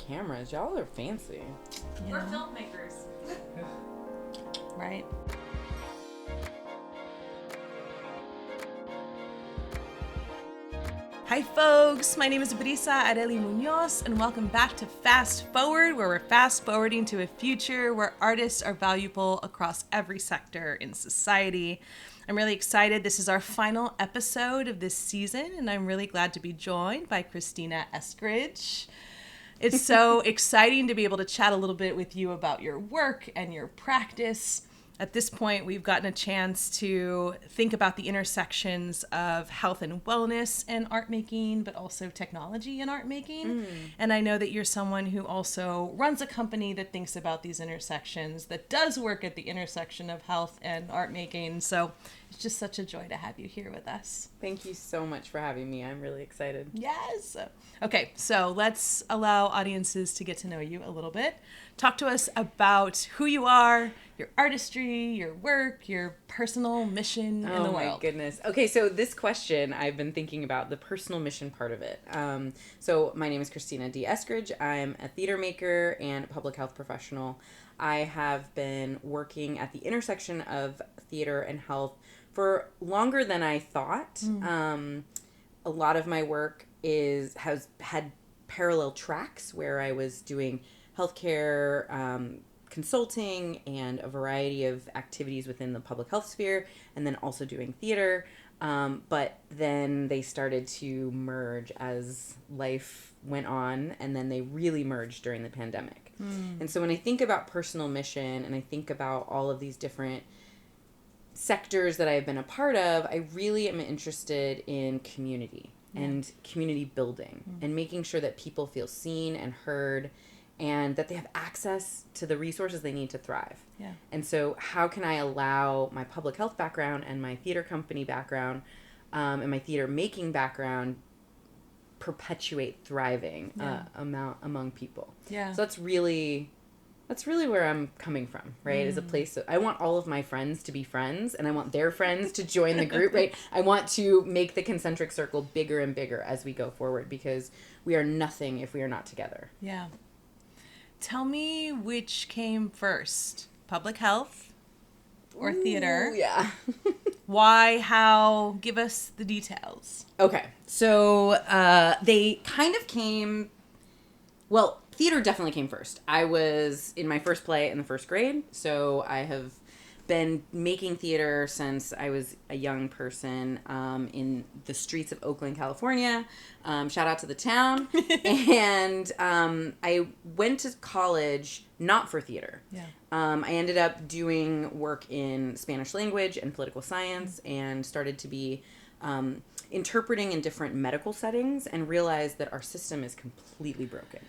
cameras. Y'all are fancy. Yeah. We're filmmakers. Right. Hi folks, my name is Brisa Areli Muñoz, and welcome back to Fast Forward, where we're fast forwarding to a future where artists are valuable across every sector in society. I'm really excited. This is our final episode of this season, and I'm really glad to be joined by Christina Eskridge. It's so exciting to be able to chat a little bit with you about your work and your practice. At this point, we've gotten a chance to think about the intersections of health and wellness and art making, but also technology and art making. And I know that you're someone who also runs a company that thinks about these intersections, that does work at the intersection of health and art making. So it's just such a joy to have you here with us. Thank you so much for having me. I'm really excited. Yes. Okay, so let's allow audiences to get to know you a little bit. Talk to us about who you are, your artistry, your work, your personal mission in the world. Oh my goodness. Okay, so this question, I've been thinking about the personal mission part of it. So my name is Christina D. Eskridge. I'm a theater maker and a public health professional. I have been working at the intersection of theater and health for longer than I thought. A lot of my work has had parallel tracks where I was doing healthcare consulting and a variety of activities within the public health sphere, and then also doing theater. But then they started to merge as life went on, and then they really merged during the pandemic. And so when I think about personal mission and I think about all of these different sectors that I've been a part of, I really am interested in community and community building and making sure that people feel seen and heard and that they have access to the resources they need to thrive. Yeah. And so how can I allow my public health background and my theater company background and my theater making background perpetuate thriving among people? Yeah. So that's really where I'm coming from, right? Is a place that I want all of my friends to be friends, and I want their friends to join the group, right? I want to make the concentric circle bigger and bigger as we go forward, because we are nothing if we are not together. Yeah. Tell me which came first, public health or theater? Yeah. Why, how? Give us the details. Okay. So they kind of came, well, theater definitely came first. I was in my first play in the first grade, so I have been making theater since I was a young person in the streets of Oakland, California. Shout out to the town. And I went to college not for theater. Yeah. I ended up doing work in Spanish language and political science and started to be interpreting in different medical settings and realized that our system is completely broken.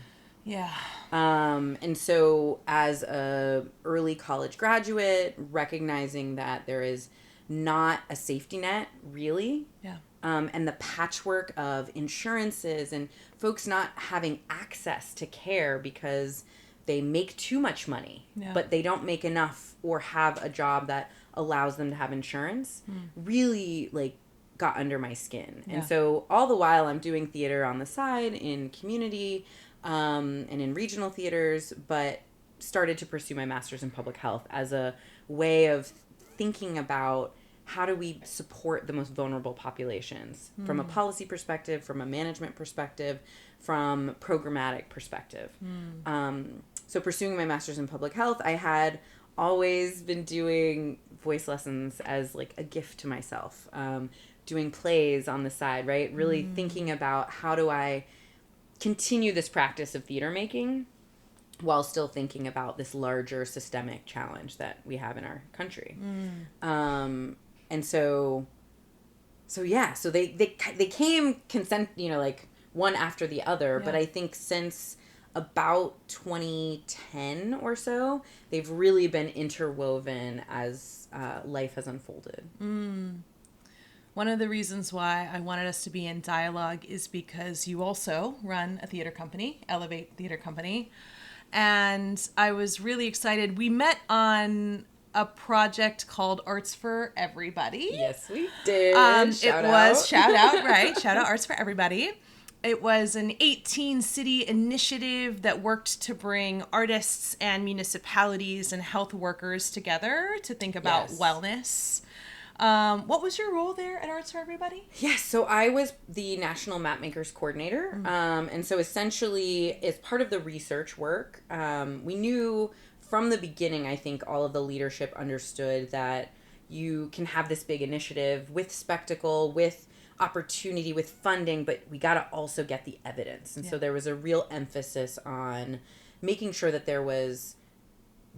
Yeah. And so as a early college graduate, recognizing that there is not a safety net, really. Yeah. And the patchwork of insurances and folks not having access to care because they make too much money, but they don't make enough or have a job that allows them to have insurance, really got under my skin. And so all the while I'm doing theater on the side in community, and in regional theaters, but started to pursue my master's in public health as a way of thinking about how do we support the most vulnerable populations from a policy perspective, from a management perspective, from programmatic perspective. So pursuing my master's in public health, I had always been doing voice lessons as a gift to myself, doing plays on the side, right? Really thinking about how do I continue this practice of theater making while still thinking about this larger systemic challenge that we have in our country. And so they came one after the other, but I think since about 2010 or so, they've really been interwoven as life has unfolded. One of the reasons why I wanted us to be in dialogue is because you also run a theater company, Elevate Theatre Company, and I was really excited. We met on a project called Arts for Everybody. Yes, we did. Shout out, right? Shout out Arts for Everybody. It was an 18-city initiative that worked to bring artists and municipalities and health workers together to think about wellness. What was your role there at Arts for Everybody? Yes, so I was the National Mapmakers Coordinator. And so essentially, as part of the research work, we knew from the beginning, I think all of the leadership understood that you can have this big initiative with spectacle, with opportunity, with funding, but we got to also get the evidence. And so there was a real emphasis on making sure that there was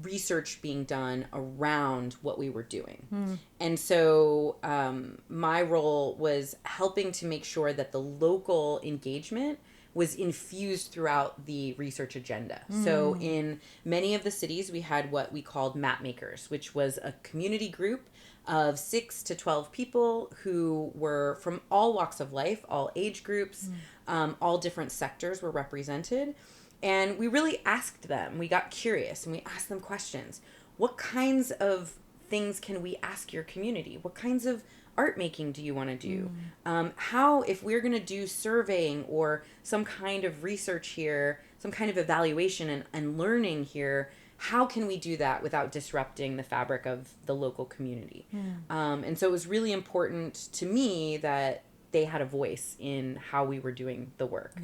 research being done around what we were doing. And so my role was helping to make sure that the local engagement was infused throughout the research agenda. So in many of the cities, we had what we called map makers, which was a community group of 6 to 12 people who were from all walks of life, all age groups, all different sectors were represented. And we really asked them, we got curious and we asked them questions. What kinds of things can we ask your community? What kinds of art making do you want to do? How, if we're going to do surveying or some kind of research here, some kind of evaluation and learning here, how can we do that without disrupting the fabric of the local community? And so it was really important to me that they had a voice in how we were doing the work.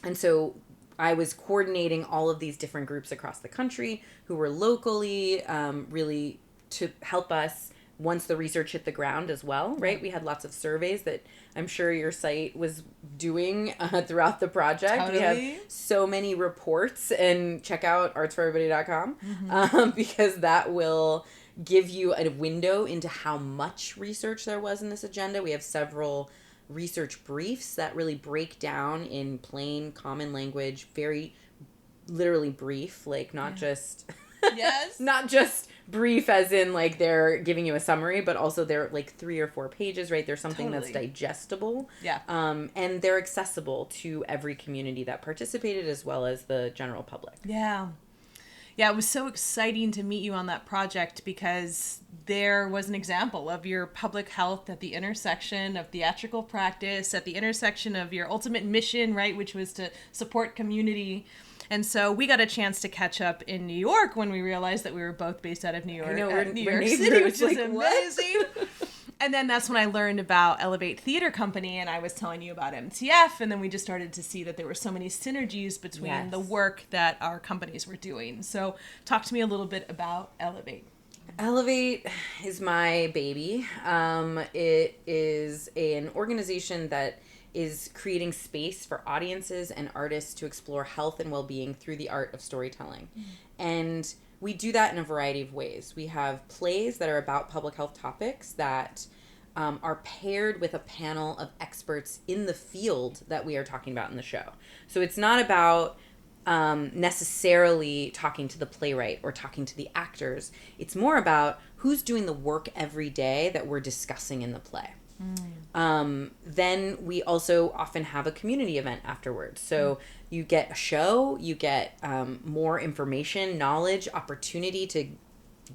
And so I was coordinating all of these different groups across the country who were locally really to help us once the research hit the ground as well, right? We had lots of surveys that I'm sure your site was doing throughout the project. Totally. We have so many reports, and check out artsforeverybody.com because that will give you a window into how much research there was in this agenda. We have several research briefs that really break down in plain common language, very literally brief, like not just not just brief as in like they're giving you a summary, but also they're like 3 or 4 pages, right? There's something that's digestible. And they're accessible to every community that participated as well as the general public. Yeah, it was so exciting to meet you on that project because there was an example of your public health at the intersection of theatrical practice, at the intersection of your ultimate mission, right, which was to support community. And so we got a chance to catch up in New York when we realized that we were both based out of New York, I know, we're New York City, neighbors, which is like, amazing. And then that's when I learned about Elevate Theatre Company, and I was telling you about MTF, and then we just started to see that there were so many synergies between the work that our companies were doing. So talk to me a little bit about Elevate. Elevate is my baby. It is an organization that is creating space for audiences and artists to explore health and well-being through the art of storytelling. And we do that in a variety of ways. We have plays that are about public health topics that are paired with a panel of experts in the field that we are talking about in the show. So it's not about necessarily talking to the playwright or talking to the actors. It's more about who's doing the work every day that we're discussing in the play. Then we also often have a community event afterwards. So you get a show, you get more information, knowledge, opportunity to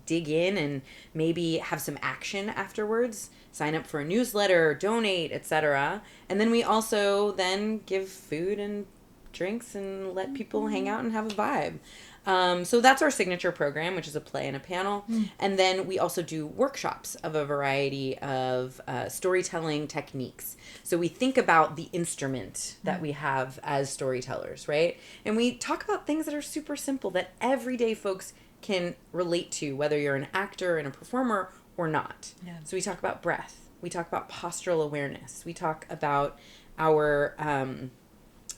dig in and maybe have some action afterwards, sign up for a newsletter, donate, etc. And then we also then give food and drinks and let people hang out and have a vibe. So that's our signature program, which is a play and a panel. And then we also do workshops of a variety of storytelling techniques. So we think about the instrument that we have as storytellers, right? And we talk about things that are super simple that everyday folks can relate to, whether you're an actor and a performer or not. So we talk about breath. We talk about postural awareness. We talk about our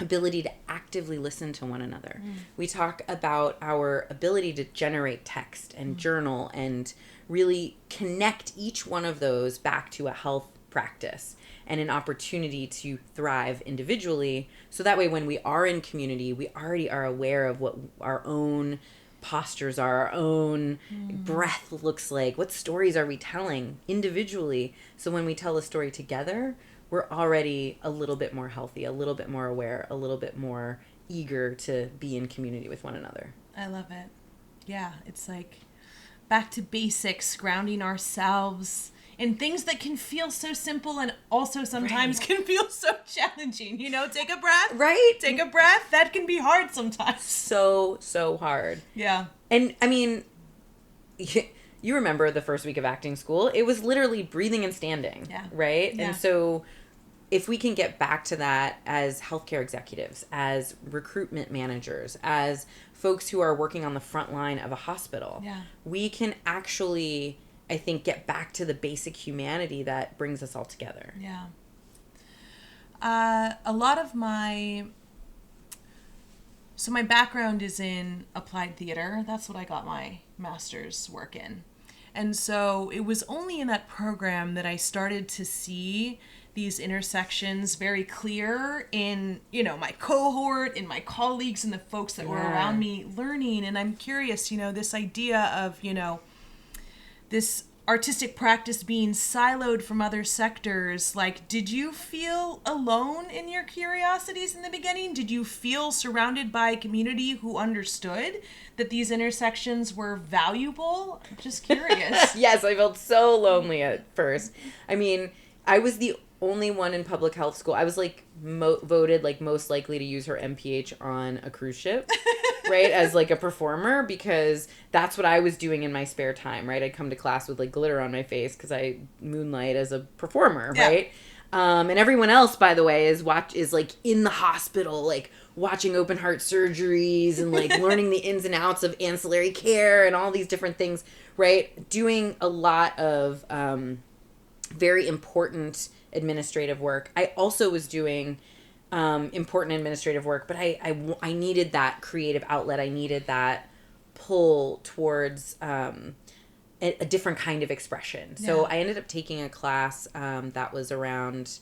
ability to actively listen to one another. We talk about our ability to generate text and journal and really connect each one of those back to a health practice and an opportunity to thrive individually. So that way when we are in community, we already are aware of what our own postures are, our own breath looks like, what stories are we telling individually. So when we tell a story together, we're already a little bit more healthy, a little bit more aware, a little bit more eager to be in community with one another. I love it. Yeah, it's like back to basics, grounding ourselves in things that can feel so simple and also sometimes can feel so challenging. You know, take a breath. Right. Take a breath. That can be hard sometimes. So hard. Yeah. And I mean, you remember the first week of acting school, it was literally breathing and standing. Yeah. Right. Yeah. And so if we can get back to that as healthcare executives, as recruitment managers, as folks who are working on the front line of a hospital, we can actually, I think, get back to the basic humanity that brings us all together. Yeah. A lot of my background is in applied theater. That's what I got my master's work in. And so it was only in that program that I started to see these intersections very clear in, you know, my cohort, in my colleagues, and the folks that were around me learning. And I'm curious, you know, this idea of, you know, this artistic practice being siloed from other sectors. Like, did you feel alone in your curiosities in the beginning? Did you feel surrounded by a community who understood that these intersections were valuable? I'm just curious. Yes, I felt so lonely at first. I mean, I was the only one in public health school. I was like voted like most likely to use her MPH on a cruise ship, right? As like a performer, because that's what I was doing in my spare time, right? I'd come to class with like glitter on my face because I moonlight as a performer, right? And everyone else, by the way, is like in the hospital, like watching open heart surgeries and like learning the ins and outs of ancillary care and all these different things, right? Doing a lot of very important administrative work. I also was doing important administrative work, but I needed that creative outlet. I needed that pull towards a different kind of expression. So I ended up taking a class that was around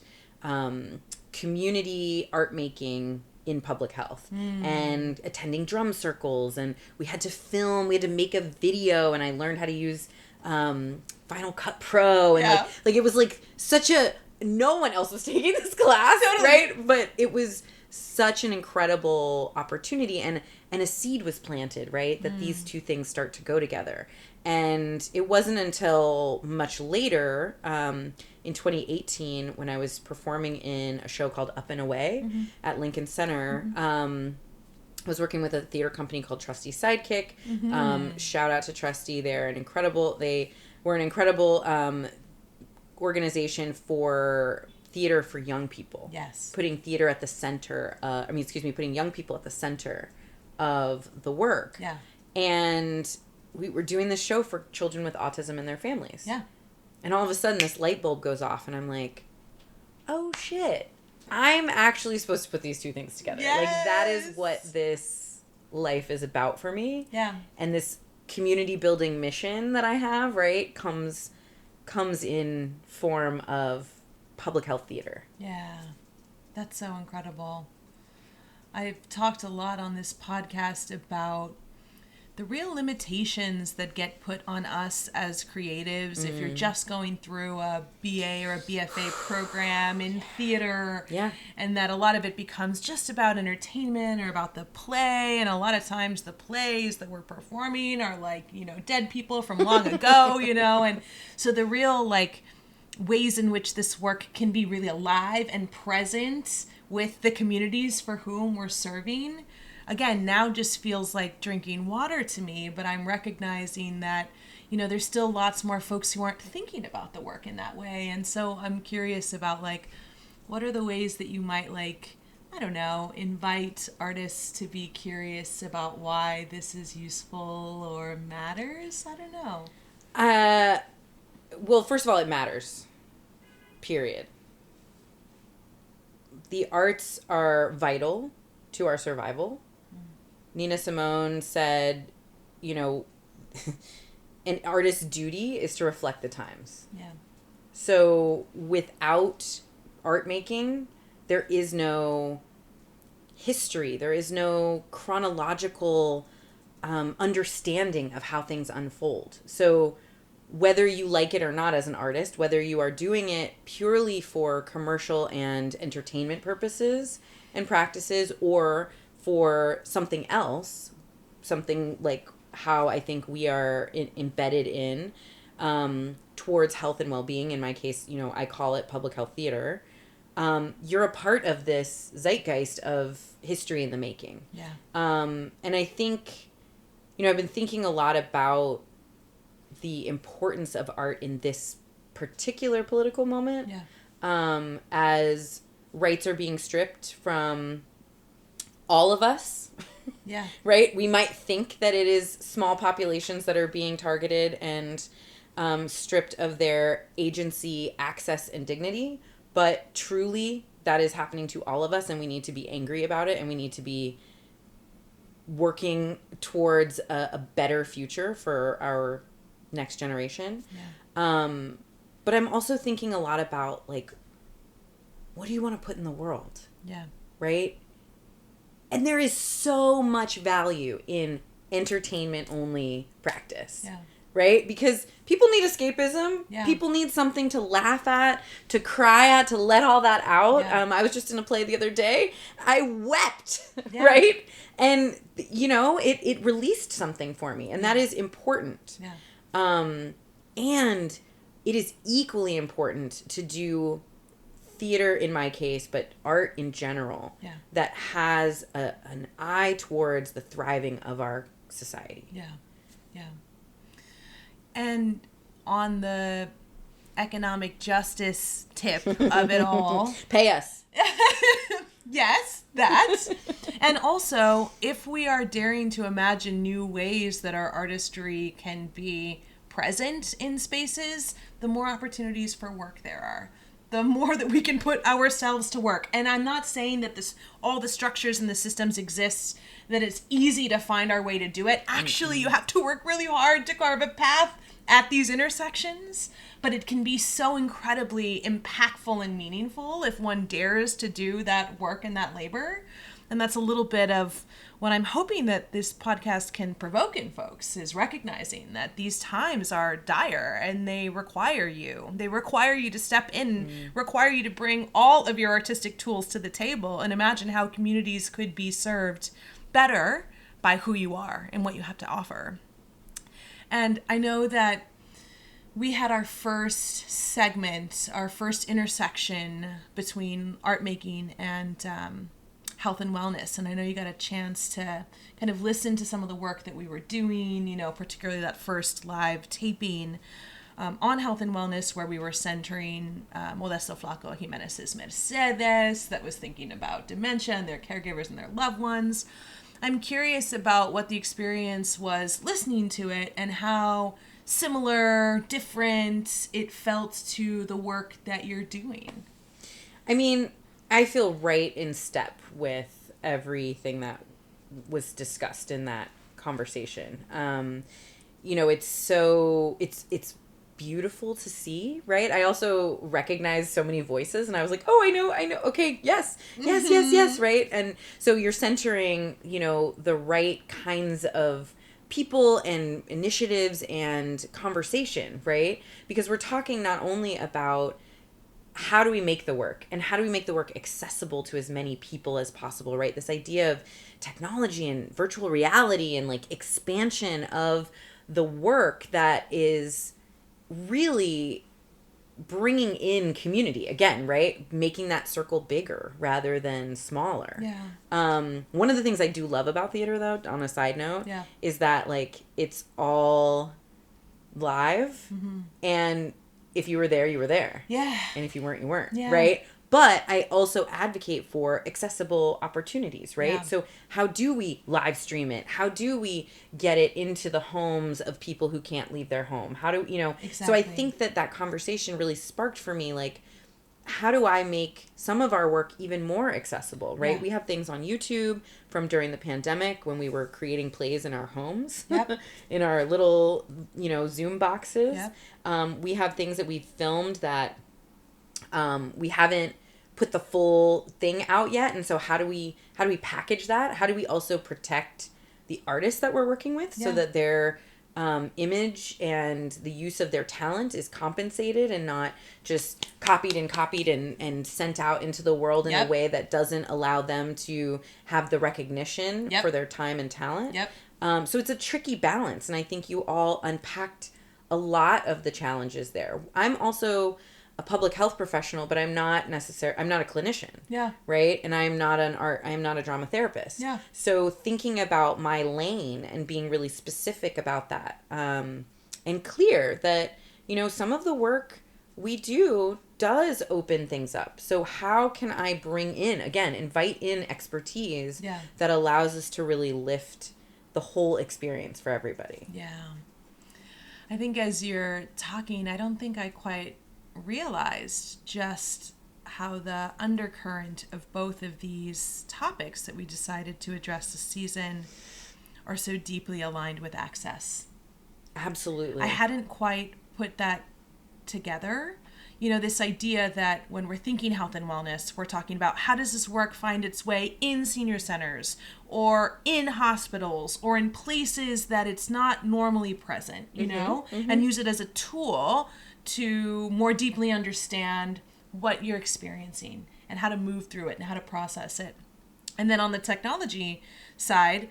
community art making in public health and attending drum circles, and we had to make a video, and I learned how to use Final Cut Pro, and like it was like such a, no one else was taking this class, right? But it was such an incredible opportunity, and a seed was planted, right? That these two things start to go together. And it wasn't until much later, in 2018, when I was performing in a show called Up and Away at Lincoln Center. I was working with a theater company called Trusty Sidekick. Shout out to Trusty. They were an incredible organization for theater for young people. Yes. Putting theater at the center, putting young people at the center of the work. Yeah. And we were doing this show for children with autism and their families. Yeah. And all of a sudden this light bulb goes off and I'm like, oh shit, I'm actually supposed to put these two things together. Yes. Like that is what this life is about for me. Yeah. And this community building mission that I have, right, comes in form of public health theater. Yeah. That's so incredible. I've talked a lot on this podcast about the real limitations that get put on us as creatives if you're just going through a BA or a BFA program in theater. Yeah. And that a lot of it becomes just about entertainment or about the play. And a lot of times the plays that we're performing are like, you know, dead people from long ago, you know. And so the real like ways in which this work can be really alive and present with the communities for whom we're serving, again, now just feels like drinking water to me, but I'm recognizing that, you know, there's still lots more folks who aren't thinking about the work in that way. And so I'm curious about, like, what are the ways that you might, like, I don't know, invite artists to be curious about why this is useful or matters? I don't know. Well, first of all, it matters. Period. The arts are vital to our survival. Nina Simone said, you know, an artist's duty is to reflect the times. Yeah. So without art making, there is no history. There is no chronological understanding of how things unfold. So whether you like it or not as an artist, whether you are doing it purely for commercial and entertainment purposes and practices, or for something else, something like how I think we are embedded in towards health and well-being. In my case, you know, I call it public health theater. You're a part of this zeitgeist of history in the making. Yeah. And I think, you know, I've been thinking a lot about the importance of art in this particular political moment. Yeah. As rights are being stripped from all of us. Yeah. Right? We might think that it is small populations that are being targeted and stripped of their agency, access, and dignity. But truly, that is happening to all of us, and we need to be angry about it, and we need to be working towards a better future for our next generation. Yeah. But I'm also thinking a lot about, like, what do you want to put in the world? Yeah. Right? And there is so much value in entertainment-only practice. Yeah. Right? Because people need escapism. Yeah. People need something to laugh at, to cry at, to let all that out. Yeah. I was just in a play the other day. I wept, Yeah. right? And, you know, it released something for me. And that is important. Yeah. And it is equally important to do theater in my case, but art in general, Yeah. that has an eye towards the thriving of our society. Yeah. Yeah. And on the economic justice tip of it all. Pay us. Yes, that. And also, if we are daring to imagine new ways that our artistry can be present in spaces, the more opportunities for work there are. The more that we can put ourselves to work. And I'm not saying that all the structures and the systems exist, that it's easy to find our way to do it. Actually, you have to work really hard to carve a path at these intersections, but it can be so incredibly impactful and meaningful if one dares to do that work and that labor. And that's a little bit of what I'm hoping that this podcast can provoke in folks, is recognizing that these times are dire and they require you. They require you to step in, require you to bring all of your artistic tools to the table and imagine how communities could be served better by who you are and what you have to offer. And I know that we had our first segment, our first intersection between art making and health and wellness. And I know you got a chance to kind of listen to some of the work that we were doing, you know, particularly that first live taping on health and wellness, where we were centering Modesto Flaco Jimenez's Mercedes, that was thinking about dementia and their caregivers and their loved ones. I'm curious about what the experience was listening to it and how similar, different it felt to the work that you're doing. I mean, I feel right in step with everything that was discussed in that conversation. You know, it's beautiful to see, right? I also recognize so many voices, and I was like, oh, I know. Okay, yes, right? And so you're centering, you know, the right kinds of people and initiatives and conversation, right? Because we're talking not only about how do we make the work, and how do we make the work accessible to as many people as possible, right? This idea of technology and virtual reality and, like, expansion of the work that is really bringing in community again, right? Making that circle bigger rather than smaller. Yeah. One of the things I do love about theater, though, on a side note, Yeah. is that, like, it's all live, and if you were there, you were there. Yeah. And if you weren't, you weren't. Yeah. Right? But I also advocate for accessible opportunities, right? Yeah. So how do we live stream it? How do we get it into the homes of people who can't leave their home? How do, you know? Exactly. So I think that conversation really sparked for me, like, how do I make some of our work even more accessible, right? Yeah. We have things on YouTube from during the pandemic when we were creating plays in our homes, Yep. in our little, you know, Zoom boxes. Yep. We have things that we filmed that we haven't put the full thing out yet. And so how do we package that? How do we also protect the artists that we're working with so that their image and the use of their talent is compensated and not just copied and sent out into the world in a way that doesn't allow them to have the recognition for their time and talent. Yep. So it's a tricky balance. And I think you all unpacked a lot of the challenges there. I'm also a public health professional, but I'm not a clinician. Yeah. Right? And I'm not a drama therapist. Yeah. So thinking about my lane and being really specific about that, and clear that, some of the work we do does open things up. So how can I invite in expertise that allows us to really lift the whole experience for everybody? Yeah. I think as you're talking, I don't think I quite realized just how the undercurrent of both of these topics that we decided to address this season are so deeply aligned with access. Absolutely. I hadn't quite put that together. This idea that when we're thinking health and wellness, we're talking about how does this work find its way in senior centers or in hospitals or in places that it's not normally present, and use it as a tool to more deeply understand what you're experiencing and how to move through it and how to process it. And then on the technology side,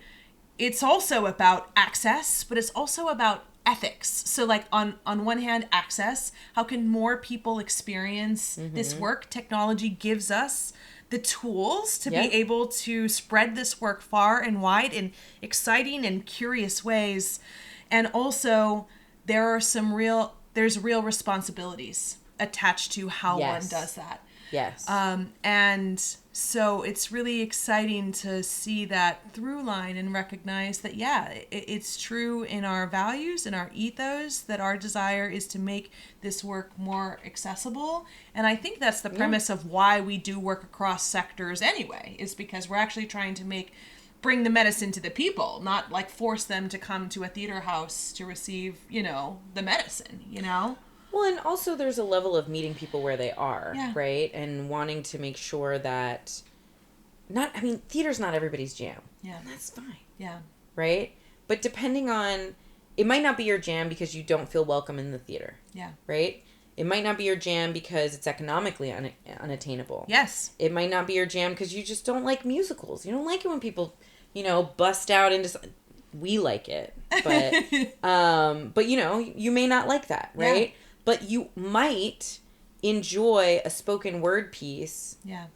it's also about access, but it's also about ethics. So like on one hand, access, how can more people experience this work? Technology gives us the tools to be able to spread this work far and wide in exciting and curious ways. And also there's real responsibilities attached to how one does that. Yes. And so it's really exciting to see that through line and recognize that, it's true in our values and our ethos that our desire is to make this work more accessible. And I think that's the premise of why we do work across sectors anyway, is because we're actually trying to bring the medicine to the people, not like force them to come to a theater house to receive, the medicine, Well, and also there's a level of meeting people where they are, right? And wanting to make sure that theater's not everybody's jam. Yeah. And that's fine. Yeah. Right? But depending on, it might not be your jam because you don't feel welcome in the theater. Yeah. Right? It might not be your jam because it's economically unattainable. Yes. It might not be your jam because you just don't like musicals. You don't like it when people, bust out into... We like it. But, you may not like that, right? Yeah. But you might enjoy a spoken word piece. Yeah.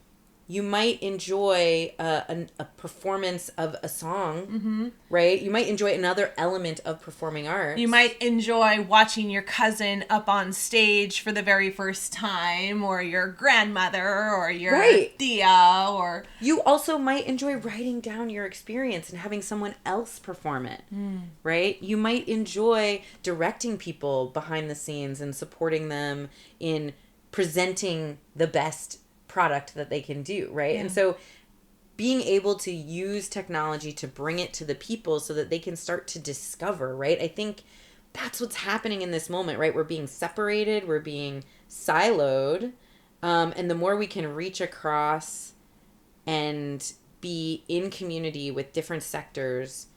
You might enjoy a performance of a song, right? You might enjoy another element of performing arts. You might enjoy watching your cousin up on stage for the very first time, or your grandmother, or your tia, or... You also might enjoy writing down your experience and having someone else perform it, right? You might enjoy directing people behind the scenes and supporting them in presenting the best product that they can do, right? Yeah. And so being able to use technology to bring it to the people so that they can start to discover, right? I think that's what's happening in this moment, right? We're being separated, we're being siloed, and the more we can reach across and be in community with different sectors,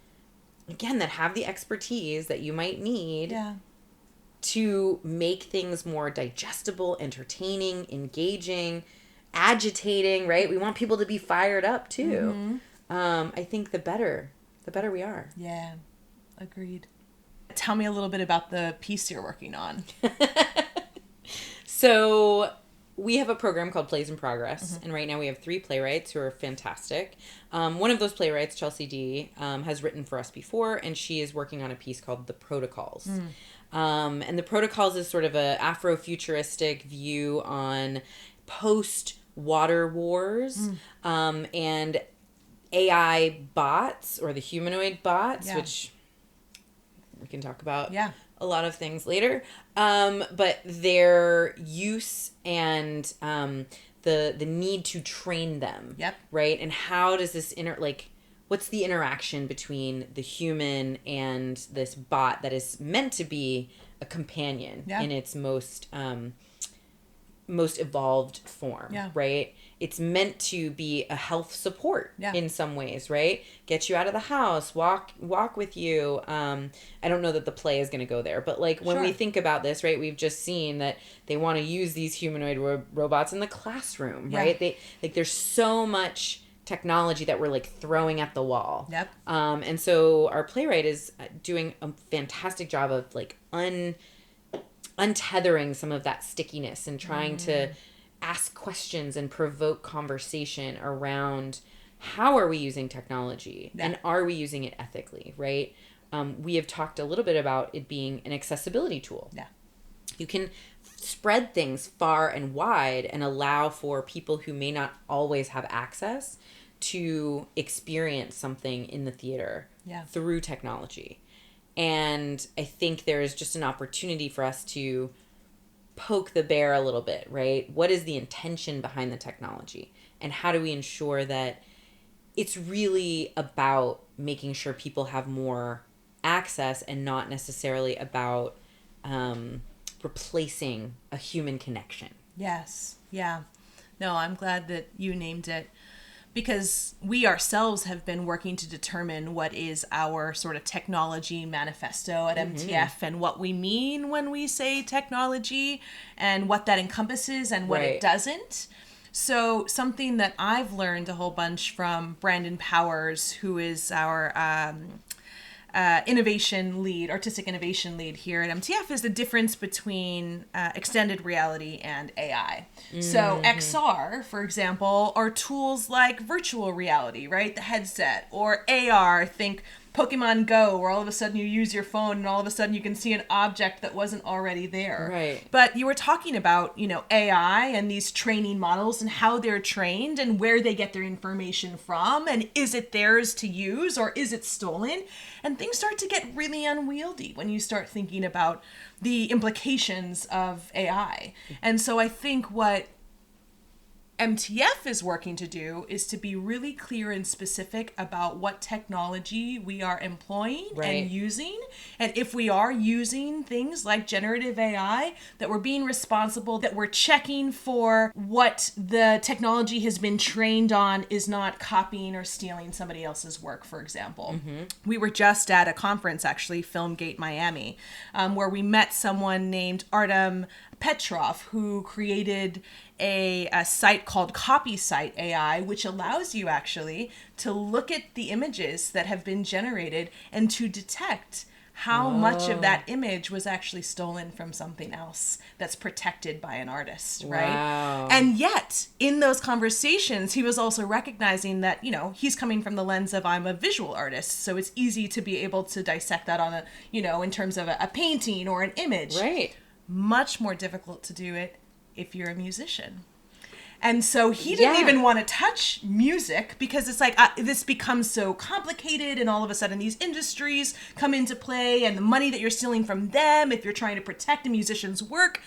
again, that have the expertise that you might need to make things more digestible, entertaining, engaging, agitating, right? We want people to be fired up too. I think the better we are. Yeah, agreed. Tell me a little bit about the piece you're working on. So we have a program called Plays in Progress, and right now we have 3 playwrights who are fantastic. One of those playwrights, Christina D, has written for us before, and she is working on a piece called The Protocols. And The Protocols is sort of a Afrofuturistic view on post-water wars and AI bots, or the humanoid bots, which we can talk about a lot of things later. But their use and the need to train them, right? And how does this what's the interaction between the human and this bot that is meant to be a companion in its most evolved form, right? It's meant to be a health support in some ways, right? Get you out of the house, walk with you. I don't know that the play is going to go there, but when we think about this, right, we've just seen that they want to use these humanoid robots in the classroom, right? There's so much technology that we're throwing at the wall. And so our playwright is doing a fantastic job of untethering some of that stickiness and trying to ask questions and provoke conversation around how are we using technology and are we using it ethically, right? We have talked a little bit about it being an accessibility tool. Yeah. You can spread things far and wide and allow for people who may not always have access to experience something in the theater through technology. And I think there is just an opportunity for us to poke the bear a little bit, right? What is the intention behind the technology? And how do we ensure that it's really about making sure people have more access and not necessarily about replacing a human connection? Yes. Yeah. No, I'm glad that you named it, because we ourselves have been working to determine what is our sort of technology manifesto at MTF and what we mean when we say technology and what that encompasses and what it doesn't. So something that I've learned a whole bunch from Brandon Powers, who is our innovation lead, artistic innovation lead here at MTF, is the difference between extended reality and AI. So XR, for example, are tools like virtual reality, right? The headset, or AR, think Pokemon Go, where all of a sudden you use your phone and all of a sudden you can see an object that wasn't already there. Right. But you were talking about, AI and these training models and how they're trained and where they get their information from, and is it theirs to use or is it stolen? And things start to get really unwieldy when you start thinking about the implications of AI. And so I think what MTF is working to do is to be really clear and specific about what technology we are employing and using. And if we are using things like generative AI, that we're being responsible, that we're checking for what the technology has been trained on is not copying or stealing somebody else's work, for example. We were just at a conference, actually, Filmgate Miami, where we met someone named Artem Petrov, who created a site called CopySite AI, which allows you actually to look at the images that have been generated and to detect how much of that image was actually stolen from something else that's protected by an artist, right? Wow. And yet, in those conversations, he was also recognizing that, he's coming from the lens of, I'm a visual artist, so it's easy to be able to dissect that on in terms of a painting or an image. Right. Much more difficult to do it if you're a musician. And so he didn't even want to touch music because it's like this becomes so complicated, and all of a sudden these industries come into play and the money that you're stealing from them if you're trying to protect a musician's work.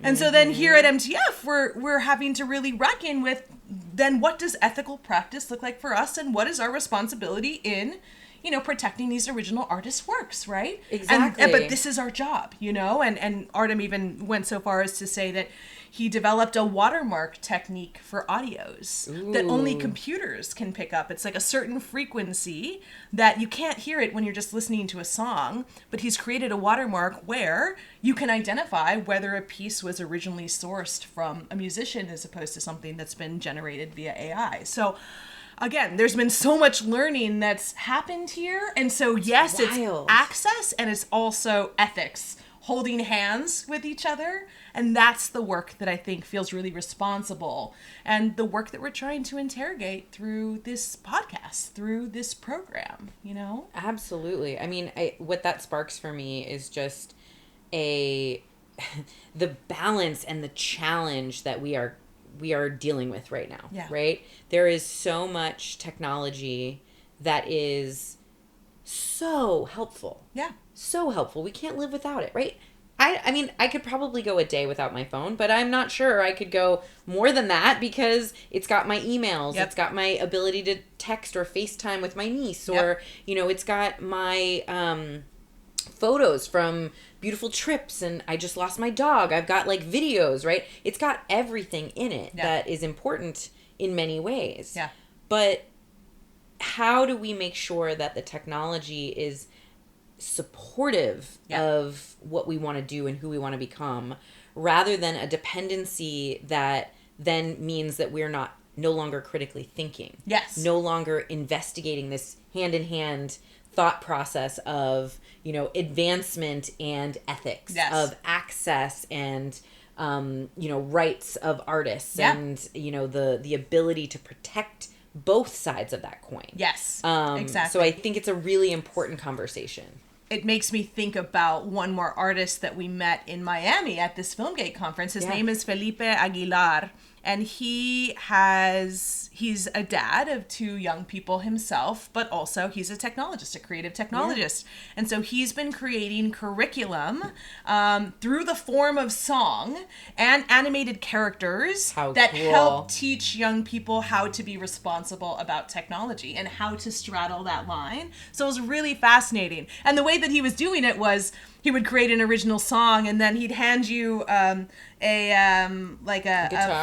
And so then here at MTF, we're having to really reckon with, then what does ethical practice look like for us, and what is our responsibility in protecting these original artists' works, right? Exactly. But this is our job, and Artem even went so far as to say that he developed a watermark technique for audios that only computers can pick up. It's like a certain frequency that you can't hear it when you're just listening to a song, but he's created a watermark where you can identify whether a piece was originally sourced from a musician as opposed to something that's been generated via AI. So again, there's been so much learning that's happened here. And so, yes, it's access and it's also ethics, holding hands with each other. And that's the work that I think feels really responsible, and the work that we're trying to interrogate through this podcast, through this program, Absolutely. I mean, what that sparks for me is just the balance and the challenge that we are dealing with right now, right? There is so much technology that is so helpful. Yeah. So helpful. We can't live without it, right? I mean, I could probably go a day without my phone, but I'm not sure I could go more than that because it's got my emails. It's got my ability to text or FaceTime with my niece, or, it's got my photos from beautiful trips, and I just lost my dog. I've got like videos, right? It's got everything in it that is important in many ways. Yeah. But how do we make sure that the technology is supportive of what we want to do and who we want to become, rather than a dependency that then means that we're not no longer critically thinking. Yes. No longer investigating this hand-in-hand thought process of, advancement and ethics, yes. of access and, rights of artists and, the ability to protect both sides of that coin. Yes, exactly. So I think it's a really important conversation. It makes me think about one more artist that we met in Miami at this Filmgate conference. His name is Felipe Aguilar, and he's a dad of 2 young people himself, but also he's a technologist, a creative technologist. Yeah. And so he's been creating curriculum through the form of song and animated characters help teach young people how to be responsible about technology and how to straddle that line. So it was really fascinating. And the way that he was doing it was he would create an original song and then he'd hand you a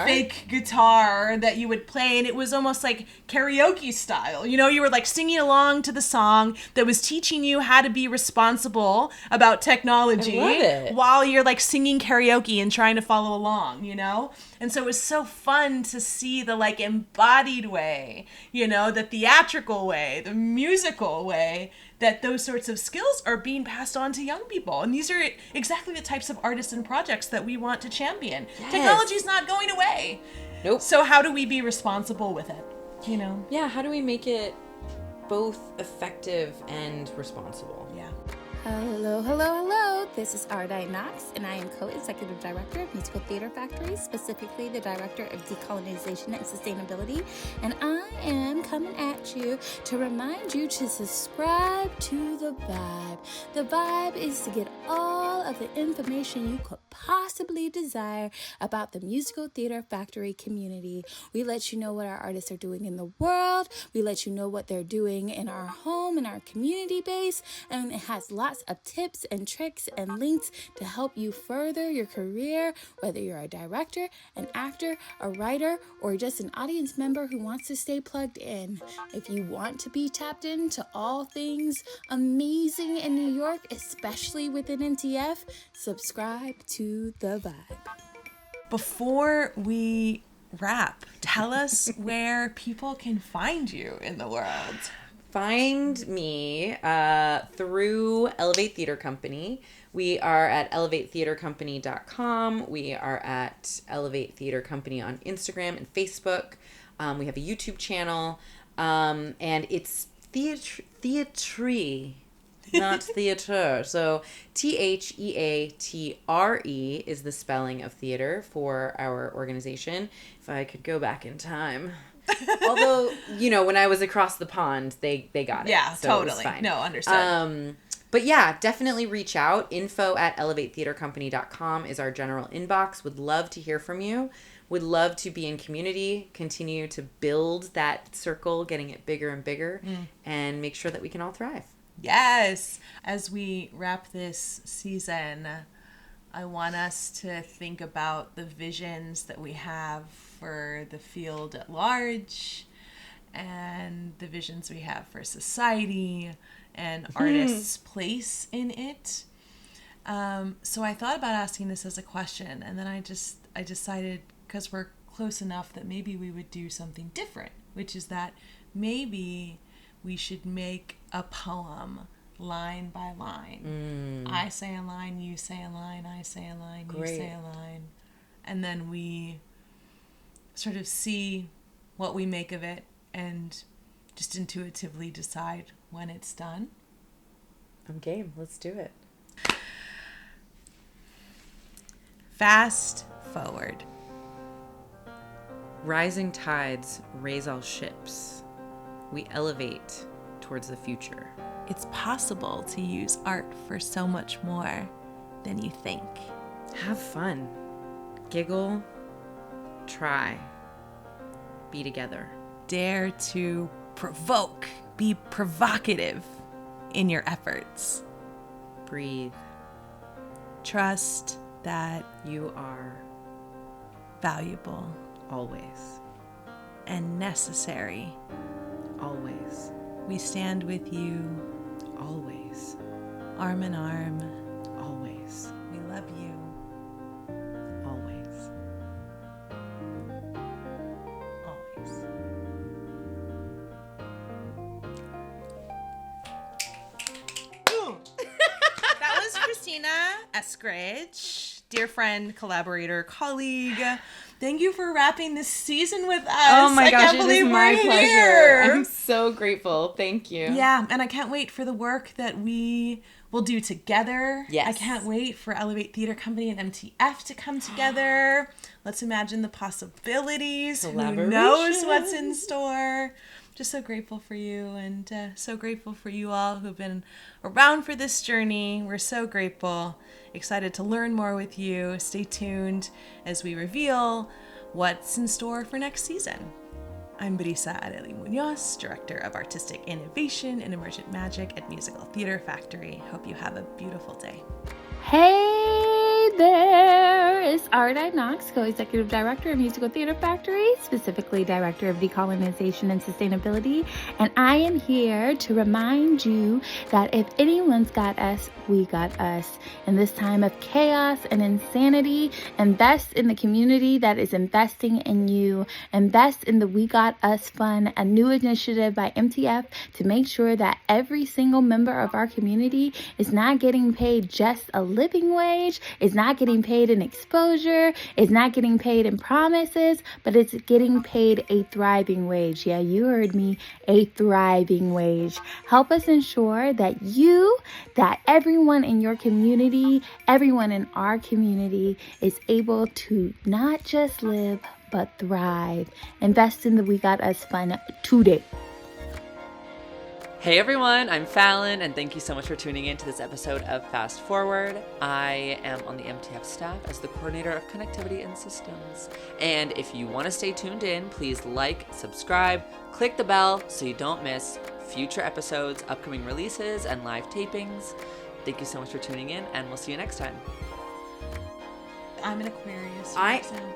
fake guitar that you would play, and it was almost like karaoke style. You were like singing along to the song that was teaching you how to be responsible about technology while you're like singing karaoke and trying to follow along, And so it was so fun to see the like embodied way, the theatrical way, the musical way that those sorts of skills are being passed on to young people. And these are exactly the types of artists and projects that we want to champion. Yes. Technology is not going away. Nope. So how do we be responsible with it? Yeah, how do we make it both effective and responsible? Yeah. Hello, hello, hello. This is Ardai Knox, and I am co-executive director of Musical Theater Factory, specifically the director of decolonization and sustainability. And I am coming at you to remind you to subscribe to The Vibe. The Vibe is to get all of the information you could possibly desire about the Musical Theater Factory community. We let you know what our artists are doing in the world. We let you know what they're doing in our home, in our community base, and it has lots of tips and tricks and links to help you further your career, whether you're a director, an actor, a writer, or just an audience member who wants to stay plugged in. If you want to be tapped into all things amazing in New York, especially within NTF, subscribe to The Vibe. Before we wrap, tell us where people can find you in the world. Find me through Elevate Theatre Company. We are at elevatetheatrecompany.com. We are at Elevate Theatre Company on Instagram and Facebook. We have a YouTube channel, and it's theatre, not theater. So THEATRE is the spelling of theater for our organization. If I could go back in time. Although, when I was across the pond, they got it. Yeah, so totally. It was fine. No, understood. But yeah, definitely reach out. info@elevatetheatrecompany.com is our general inbox. Would love to hear from you. Would love to be in community, continue to build that circle, getting it bigger and bigger, and make sure that we can all thrive. Yes. As we wrap this season, I want us to think about the visions that we have for the field at large and the visions we have for society and artists' place in it. So I thought about asking this as a question, and then I decided, because we're close enough, that maybe we would do something different, which is that maybe we should make a poem line by line. I say a line, you say a line, I say a line, you say a line. And then we sort of see what we make of it and just intuitively decide when it's done. I'm game. Let's do it. Fast forward. Rising tides raise all ships. We elevate towards the future. It's possible to use art for so much more than you think. Have fun. Giggle. Try. Be together. Dare to provoke. Be provocative in your efforts. Breathe. Trust that you are valuable. Always. And necessary. Always. We stand with you. Always. Arm in arm. Always. We love you. Always. Always. Christina Eskridge, dear friend, collaborator, colleague. Thank you for wrapping this season with us. Oh my gosh, it is my pleasure. Here. I'm so grateful. Thank you. Yeah, and I can't wait for the work that we will do together. Yes. I can't wait for Elevate Theatre Company and MTF to come together. Let's imagine the possibilities. Who knows what's in store? Just so grateful for you, and so grateful for you all who've been around for this journey. We're so grateful. Excited to learn more with you. Stay tuned as we reveal what's in store for next season. I'm Brisa Areli Muñoz, Director of Artistic Innovation and Emergent Magic at Musical Theatre Factory. Hope you have a beautiful day. Hey there, it's Arda Knox, Co-Executive Director of Musical Theatre Factory, specifically Director of Decolonization and Sustainability, and I am here to remind you that if anyone's got us, we got us. In this time of chaos and insanity, invest in the community that is investing in you. Invest in the We Got Us Fund, a new initiative by MTF to make sure that every single member of our community is not getting paid just a living wage, is not getting paid in exposure, is not getting paid in promises, but it's getting paid a thriving wage. Yeah, you heard me, a thriving wage. Help us ensure that everyone in your community, everyone in our community is able to not just live, but thrive. Invest in the We Got Us Fund today. Hey everyone, I'm Fallon, and thank you so much for tuning in to this episode of Fast Forward. I am on the MTF staff as the Coordinator of Connectivity and Systems. And if you want to stay tuned in, please like, subscribe, click the bell so you don't miss future episodes, upcoming releases, and live tapings. Thank you so much for tuning in, and we'll see you next time. I'm an Aquarius, for example.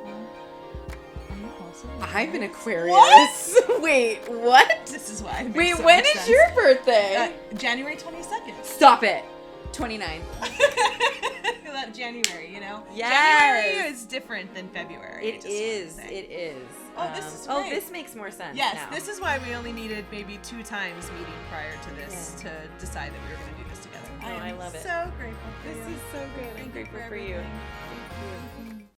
I'm an Aquarius. What? Wait, what? This is why. Wait, when is your birthday? January 22nd. Stop it. 29. That January, you know? Yes. January is different than February. It is. Oh, this is Oh, great. this makes more sense. Yes, now. This is why we only needed maybe 2 times meeting prior to this to decide that we were going to do this together. Oh, I love it. So grateful for you. This is so good. I'm grateful for you. Thank you.